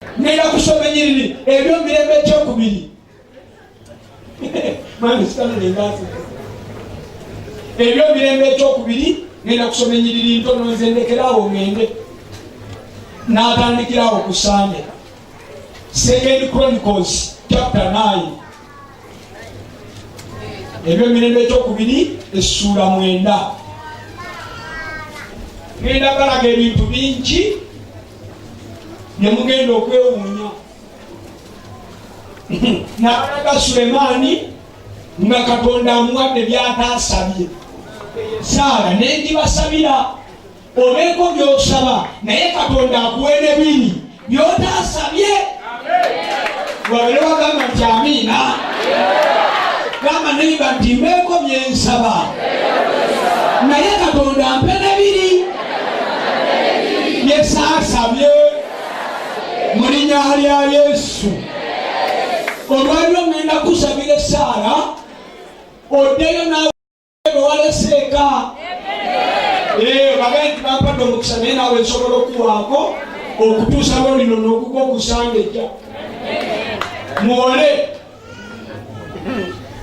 ngenda kusoma ennyiriri ebyo mirembe ekyokubiri. Mani sitana nengazi ebyo mirembe ekyokubiri ngenda kusoma ennyiriri ntono nze ndekerawo ngende n'atandikirawo ku Sande. 2 Chronicles chapter 9 ebyo mirembe ekyokubiri essula 9. Ngenda balaga ebintu bingi ne mugenda okwewuunya. N'abalaga Sulemaani nga Katonda amuwadde by'ataasabye. Saala n'endibasabira obeeko by'osaba naye Katonda akuwe n'ebiri by'otaasabye. Wabere wagamba nti amiina. Gamba neiba nti mbeeko byensaba naye Katonda ampe n'ebiri byesaasabye mu linnya lya Yesu. Olwaliro ngenda kusabira Saala oddeyo naawe waleseeka. Bagenti bampadde omukisa naye naawe nsobola okuwaako okutuusa lwolino n'okugwa okusanga ejja muwole.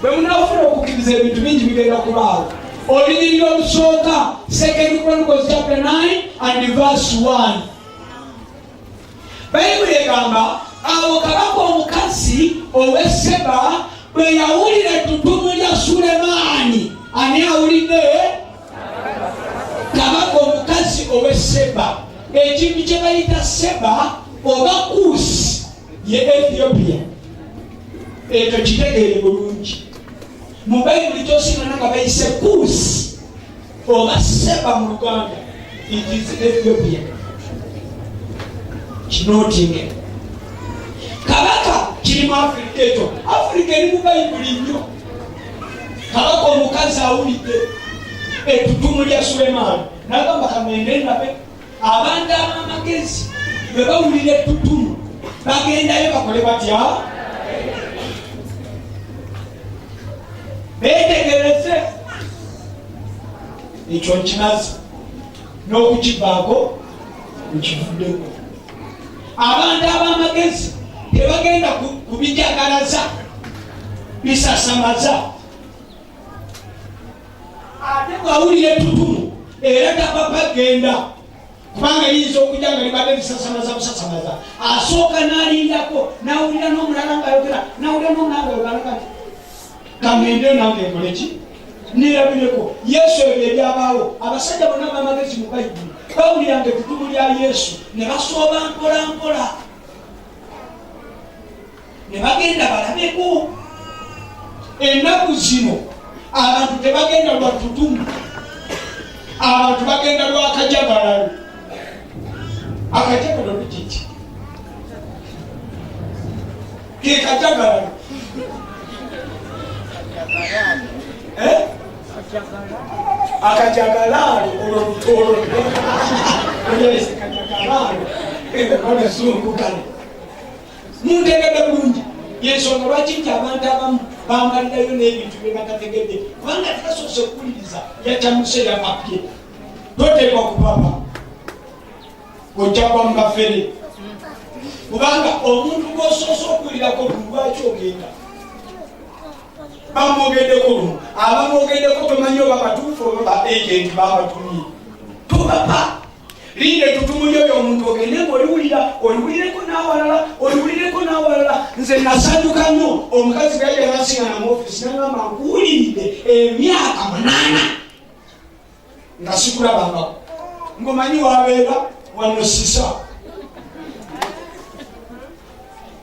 Bwe munaafuna okukkiriza ebintu bingi bigenda kubaawo. Olunyiriri olusooka 2 Chronicles chapter 9 and verse 1. Bayibuli egamba awo kabaka omukazi ow'e Seba bwe yawulira ettutumu lya Sulemaani. Ani awulidde? Kabaka omukazi ow'e Seba. Ekintu kye bayita Seba oba Kuusi ye Ethiopia. Ekyo kitegeere bulungi. Mu Bayibuli kyosingana nga bayise Kuusi oba Seba mu Luganda. It is Ethiopia. Kinootinge kabaka kiri mu Afrika ekyo. Afrika eri mu Bayibuli nnyo. Kabaka omukazi awulidde ettutumu lya Sulemaani n'agamba kamende ndabe. Abantu ab'amagezi bwe bawulira ettutumu bagendayo bakole batya? Beetegereze. Ekyo nkinazi n'okukivaako nkivuddeko. Abantu ab'amagezi tebagenda kubijagalaza bisasamaza. Ate bw'awulira ettutumu era tapapa genda kubanga yinza okujja nga libadde bisasamaza busasamaza. Asooka n'alindako n'awulira n'omulala ng'ayogera n'awulira n'omulala ng'ayogera kati kamende nange nkole ki? Nirabireko. Yesu ebyo ebyabaawo abasajja bonna b'amagezi mu Bayibuli bawuliranga ettutumu lya Yesu ne basooba mpola mpola ne bagenda balabeko. Ennaku zino abantu tebagenda lwa ttutumu, abantu bagenda lwa kajagalalo. Akajagalalo kiki? Ke kajagalalo akajagalalo olwolutolo olwese kajagalalo olwesungukale. Muntegedde bulungi yensonga lwaki nti abantu abamu bambalirayo n'ebintu bye batategedde kubanga tekasoose okuwuliriza yakyamuse yapapye. Toteekwa kupapa ojja kwa mubafere kubanga omuntu gw'osoose okuwulirako lumu lwaki ogenda bamwogeddeko lumu. Abamwogeddeko tomanyi oba batuufu oba ba agenti babatumye. Tobapa linda ettutumu lyo y'omuntu ogende ng'oliwulireko n'awalala. Nze nasanyuka nnyo omukazi gayja nasingana mu ofiisi n'agamba nkuwuliridde emyaka 8 nga sikulabangako. Ng'omanyi wabeera wano sisa.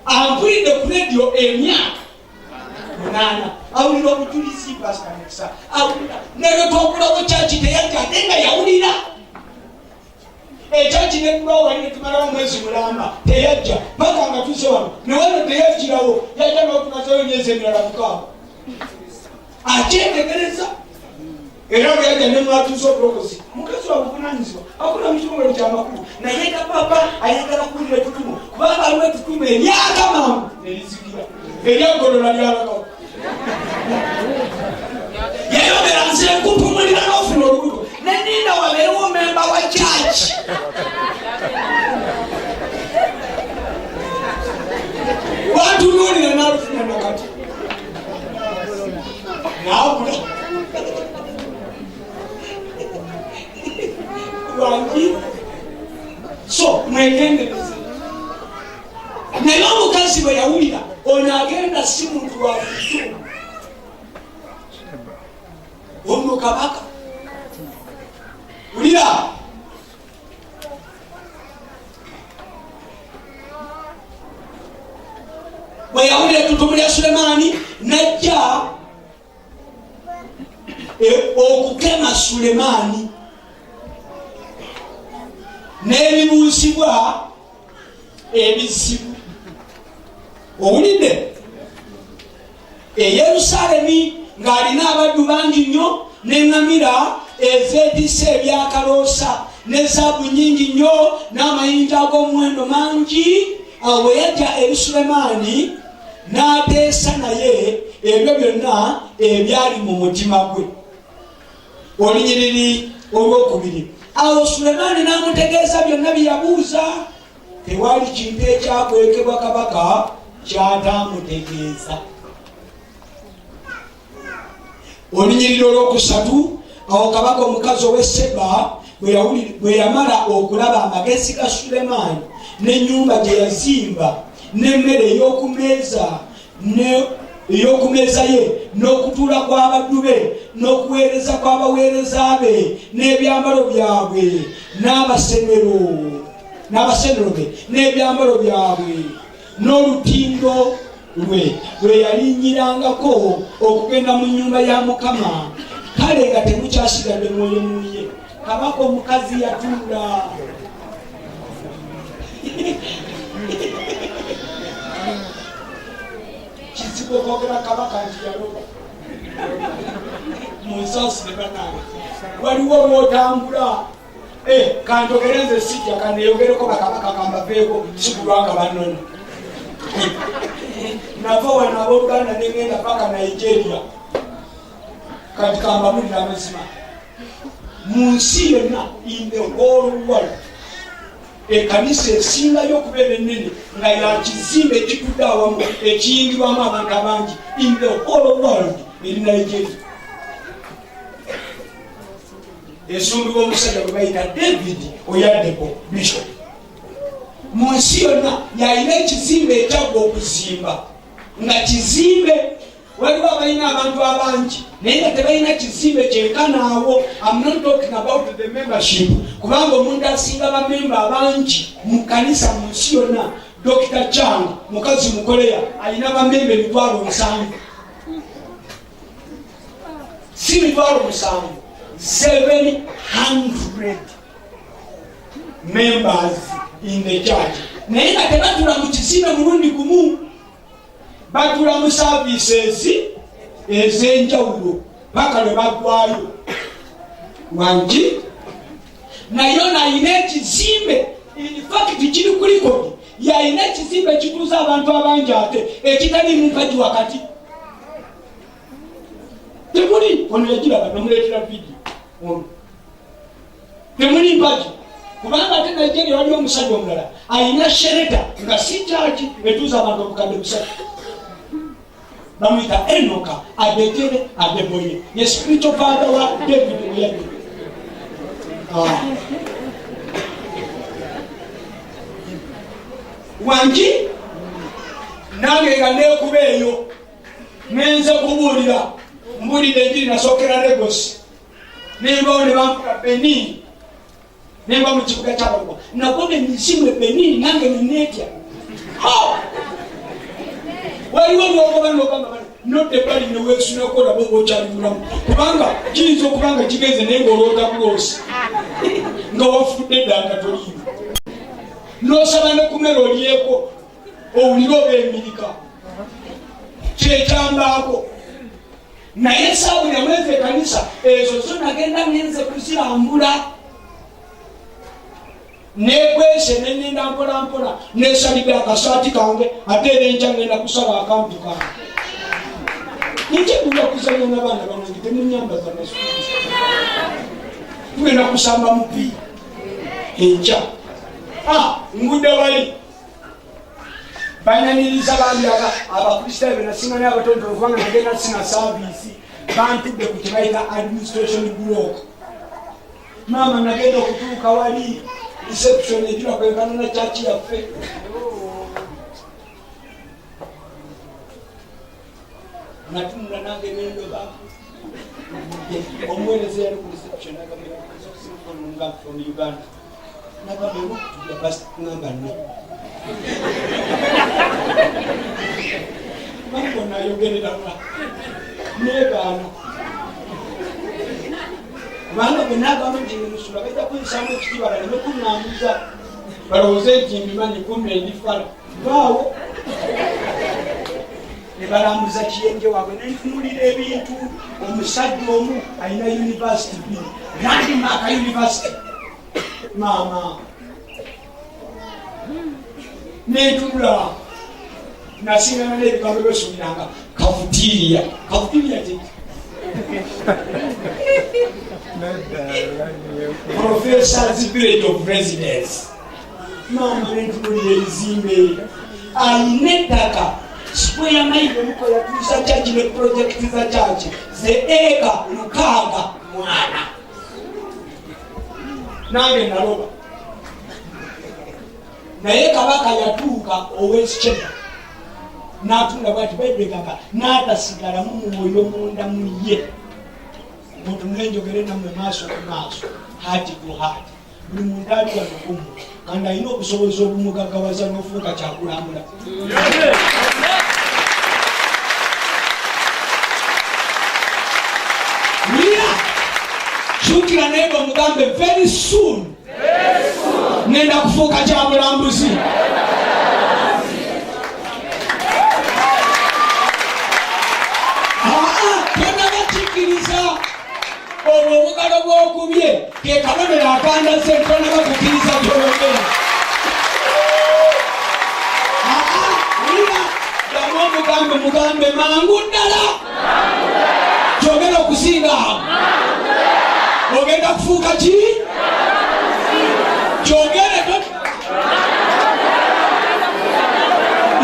Ampulidde ku radio emyaka 8 awulira obujulizi basikanisa awulira naye twokulawo kyaki teyajja ate nga yawulira. Ekyaki nekulawo wali netumalawo mwezi mulamba teyajja paka nga tuze wano newano teyajjirawo yajja n'okumazayo emyezi emirala 6. Akyetegereza era bwe yajja ne mwatuuza obulokozi mukazi wa buvunanyizibwa akola mu kitongole ky'amakulu naye nga papa ayagala kuwulira ettutumu kubanga aliwo ettutumu emyaka mangu nerizigira eryagolola lyalagawo. Yayogera nze nkutumulira n'ofuna olubuto neninda wabeerewo memba wa church mwegendereze. Naye omukazi bwe yawulira ono agenda si muntu wa bulijjo, ono kabaka. Wulira, bwe yawulira ettutumu lya Sulemaani najja okukema Sulemaani n'ebibuusibwa ebizibu. Owulidde? Yerusaalemi ng'alina abaddu bangi nnyo n'eŋŋamira ezeetisse ebyakaloosa ne zaabu nyingi nnyo n'amayinja ag'omuwendo mangi. Awo bwe yajja eri Sulemaani n'ateesa naye ebyo byonna ebyali mu mutima gwe. Olunyiriri olwokubiri. Awo Sulemaani n'amutegeeza byonna bye yabuuza. Tewali kintu ekyakwekebwa kabaka ky'ataamutegeeza. Olunyiriri olwokusatu. Awo kabaka omukazi ow'e Seba bwe yamala okulaba amagezi ga Sulemaani n'ennyumba gye yazimba n'emmere ey'okumeeza ye n'okutuula kw'abaddu be n'okuweereza kw'abaweereza be n'ebyambalo byabwe n'abasenero be n'ebyambalo byabwe n'olutindo lwe yalinnyirangako okugenda mu nnyumba ya Mukama, kale nga temukyasigadde mwoyo muye. Kabaka omukazi yatuula. Kizibu okwogera kabaka nti yaloba munsaasire bannange. Waliwo lwotambula kanjogere nze sijja kanneeyogereko bakabaka kambaveeko sikulwanga bannona. Nava wano abooluganda negenda paka Nigeria kati kambamulira amazima. Mu nsi yonna in the whole world ekanisa esingayo okubeera ennene nga yakizimbe ekitudde awamu ekiyingirwamu abantu abangi in the whole world eri Nigeria. Esumbibwa omusajja gwe bayita David Oyadepo Bishop. Mu nsi yonna yalina ekizimbe ekyagwa okuzimba nga kizimbe. Waliwo abalina abantu abangi naye nga tebalina kizimbe kyenkanaawo. I'm not talking about the membership, kubanga omuntu asinga bamemba abangi mu kanisa mu nsi yonna, Dr. Chang mukazi mu Korea alina bamemba 7,000. Si 7,000, 700 members in the church. Naye nga tebatula mu kizimbe mulundi gumu, batula mu services ez'enjawulo paka lwe baggwayo. Wangi nayo nayina ekizimbe, in fact kiri ku likodi, yayina ekizimbe kituuza abantu abangi ate ekitali mumpagi wakati. Temuli ono yagiraba namuleetera vidiyo ono. Temuli mpagi kubanga ate Nigeria waliwo omusajja omulala ayina shereta nga si kyaki etuuza abantu obukadde busatu. Bamwita Enoka Adejere Adeboye, ye spiritual father wa David Oyadepo. Wangi nange nga neekuba eyo ngenze kubuulira mbuulire enjiri nasookera Lagos nembawo ne bampuka Benin nemba mu kibuga ky'Abagwa nabona emizimu e Benin nange neneetya. Waliwo lwogoba n'ogamba nodde bali neweesunako nabo okyali mulamu kubanga kiyinza okubanga kigenze naye ng'oloota kuloosi nga wafudde ddanga toliimu n'osaba ne kumera olyeko owulire oba emirika kyekyambaako. Naye saabu yamweze ekanisa ezo zo nagenda ngenze kuzirambula nekwese nenenda mpola mpola nesalidde akasaati kange ate erenkya ngenda kusaba akantu kange. Nijekuja kuzanya n'abaana bange temunyambaza masuubi tugenda kusamba mupiira enkya. Ngudde wali banyaniriza bambi abakristaayo benasinga naye abatonotono kubanga nagenda sina saavisi bantudde ku kyebayita administration block. Maama nagenda okutuuka wali reception ejula kwekana na church yaffe. Natumula nange nendo ba. Omweleze yali ku reception agambe from Uganda. Nagambe ya basi ngamba ne. Mambo nayogerera mwa. Negana. Bana benaga amanjinga musula bajja kwisamu ekitibala ne kunambuza balowooze nti mbimanyi kumbe endifala baawo ne balambuza kiyenje waabwe nentunulira ebintu omusajja omu alina university bbiri landmark university maama nentunula nasingana n'ebigambo byosuubiranga kafutiriya kiti Professor's Village of Residence. Mama nentunulira ebizimbe ayinetaka square mile muko yatuusa church ne project za church ze eka lukaaga mwana nange naloba naye kabaka yatuuka ow'ekikyeba n'atunda bwati baibegaka n'atasigala mu mwoyo munda mu ye muntu mlenjogere nammwe maaso ku maaso hati ku hati buli muntu ali wano kumu kandi alina obusobozi obumugaggawaza n'ofuuka kyakulambula. Kyukira naye omugambe very soon ngenda kufuuka kyabulambuzi. Olwo obugalo bw'okubye ke kabonero akandase ntona bakukiriza gy'oyogera. Wulira mugambe mangu ddala kyogera okusinga awo ogenda kufuuka ki kyogere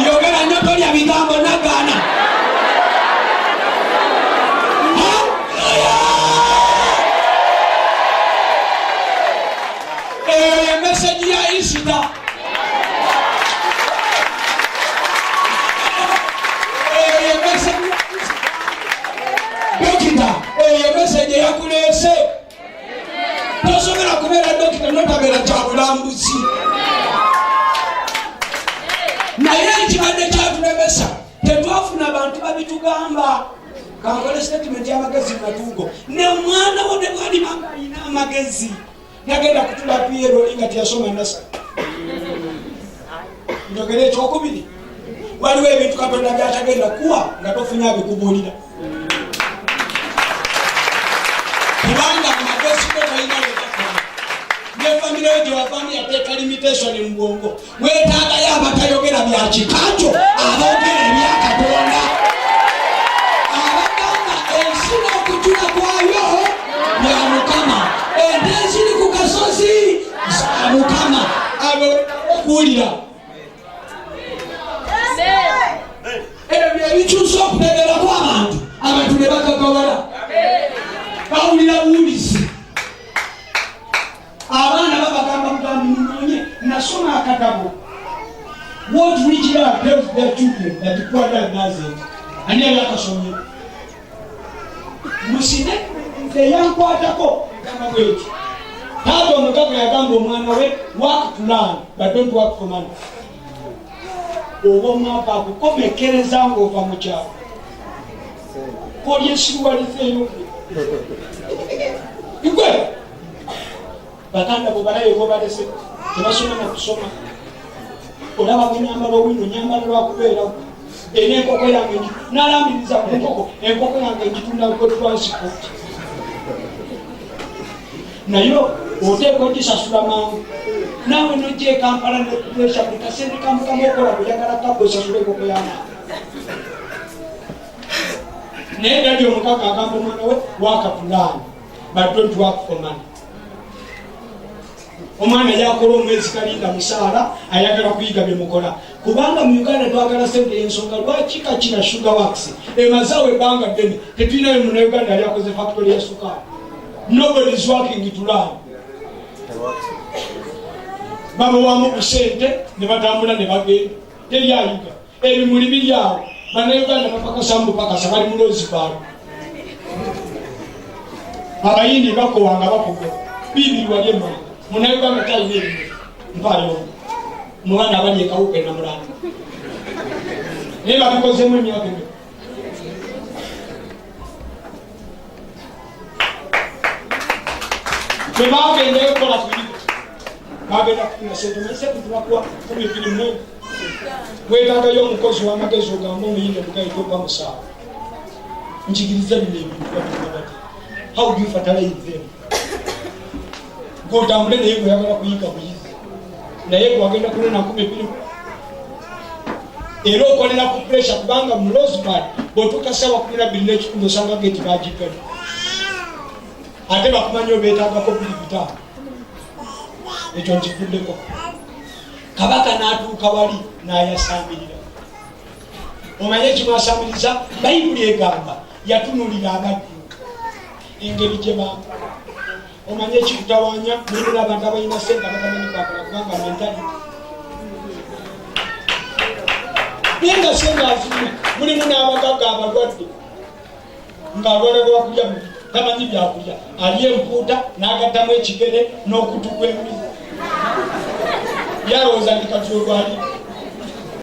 yogera nnyo tolya bigambo nagaana. Message ya Isita. Dokita, message ya kulese. Tosobera kubera dokita notabera kyabulambuzi. Naye ekibadde kyatulemesa tetwafuna abantu babitugamba. Kankole statement y'amagezi matugo. Ne omwana wo ne bwali manga alina amagezi. Yagenda kutula Piero linga tiyasoma nasa. Njogere ekyokubiri. Waliwo ebintu Katonda by'atagenda kuwa nga tofunye abikubuulira. Kubanga amagezi go talina lwekakoma. Ne famire yo gyewavamu yateeka limitation mu bwongo. Weetaagayo abatayogera bya kikakyo aboogera ebya Katonda. Abagamba ensi n'okujula kwayo bya Mukama. Endeziri ku kasozi za Mukama abo okuwulira. Ebyo ebikyusa okutegera kw'abantu abantu ne bakagawala bawulira buwulizi. Abaana babagamba mugambi munoonye nasoma akatabo What rich dad tells their children that the poor dad doesn't. Ani yali akasomye musine eyankwatako gamba bweti taata omugaga yagamba omwana we work to learn but don't work for money. Oba omwaka akukomekereza ng'ova mu kyalo kolya esiruwalizeeyo igwe baganda bwe balayo bobalese tebasoma na kusoma olaba bwenyambala owino nyambala lwakubeerawo era enkoko yange nalambiriza ku nkoko enkoko yange ngitunda ku transport naye oteeka ogisasula mangu naawe nojja ekampala nepresha buli kasente kamukamu okola bweyagala kabwe osasula enkoko y'amaani naye dadi omukaga agamba omwana we wakapulaani but don't work for money. Omwana yakola omwezi kalinda musaala ayagala kuyiga byemukola kubanga mu Uganda twagala sente y'ensonga lwaki kakina sugar works emazawe ebbanga ddene tetulinayo muna Uganda yali akoze factory ya sukaari. Nobody is working to learn. bamuwamu ku ssente ne batambula ne bagenda teri ayiga ebimuli biri awo bannayuganda bapakasambu pakasa bali mu Rosebank abayindi bakowanga bakuga bibiri wali emmanga munnayuganda talina ebimuli mpaayo omwana abali ekawuka enamulanga naye babikozemu emyaka emyo tebagendayo kukola kuyiga bagenda kufuna sente nasetutubakuwa kubikiri munene wetagayo omukozi w'amagezi ogamba omuyinda omugaitoka musaawa nkigiriza bino ebintu babiribabati how do you fertilize them ng'otambule naye gweyagala kuyiga buyizi naye gwagenda kunena 12 era okolera ku pressure kubanga mu Rosebank bw'otuuka ssaawa 12 osanga geti bagipera ate bakumanyi obeetagako 25 ekyo nkikuddeko kabaka n'atuuka wali n'ayasamirira omanye kimwasamiriza bayibuli egamba yatunulira abaddu engeri gye bamba omanye ekikutawanya mulina abantu abalina sente abatamanyi kwakola kubanga mentali naye nga sente azina mulimu n'abagagga abalwadde ng'alwala lwe bakulya mubi tamanyi byakulya ali empuuta n'agattamu ekigere n'okutu gw'embi yalowooza ndi kati olwali